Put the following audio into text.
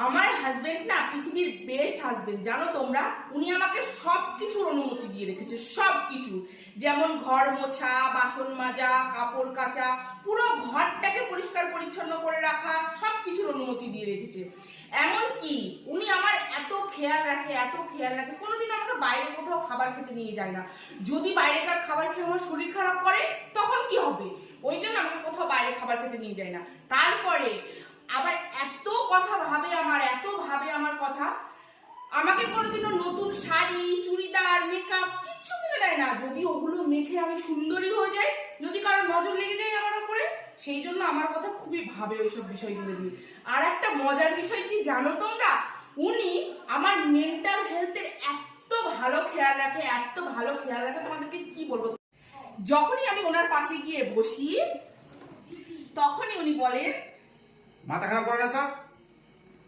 আমার হাজবেন্ড না পৃথিবীর বেস্ট হাজবেন্ড, জানো তোমরা। উনি আমাকে সবকিছুর অনুমতি দিয়ে রেখেছে, সবকিছু। যেমন ঘর মোছা, বাসন মাজা, কাপড় কাচা, পুরো ঘরটাকে পরিষ্কার পরিচ্ছন্ন করে রাখা, সবকিছুর অনুমতি দিয়ে রেখেছে। এমনকি উনি আমার এত খেয়াল রাখে, এত খেয়াল রাখে, কোনোদিন আমাকে বাইরে কোথাও খাবার খেতে নিয়ে যায় না। যদি বাইরেকার খাবার খেয়ে আমার শরীর খারাপ করে তখন কি হবে, ওই জন্য আমাকে কোথাও বাইরে খাবার খেতে নিয়ে যায় না। তারপরে আবার এত কথা ভাবে আমার, এত ভাবে আমার কথা, আমাকে কোনোদিনও নতুন শাড়ি, চুড়িদার, মেকআপ কিচ্ছু কিনে দেয় না। যদি ওগুলো মেখে আমি সুন্দরী হয়ে যাই, যদি কারো নজর লেগে যায় আমার উপরে, সেই জন্য আমার কথা খুবই ভাবে ওইসব বিষয়গুলো দিয়ে। আর একটা মজার বিষয় কি জানো তোমরা, উনি আমার মেন্টাল হেলথের এত ভালো খেয়াল রাখে, এত ভালো খেয়াল রাখে, তোমাদেরকে কি বলবো। যখনই আমি ওনার পাশে গিয়ে বসি, তখনই উনি বলেন, মাথা খারাপ করে না তো।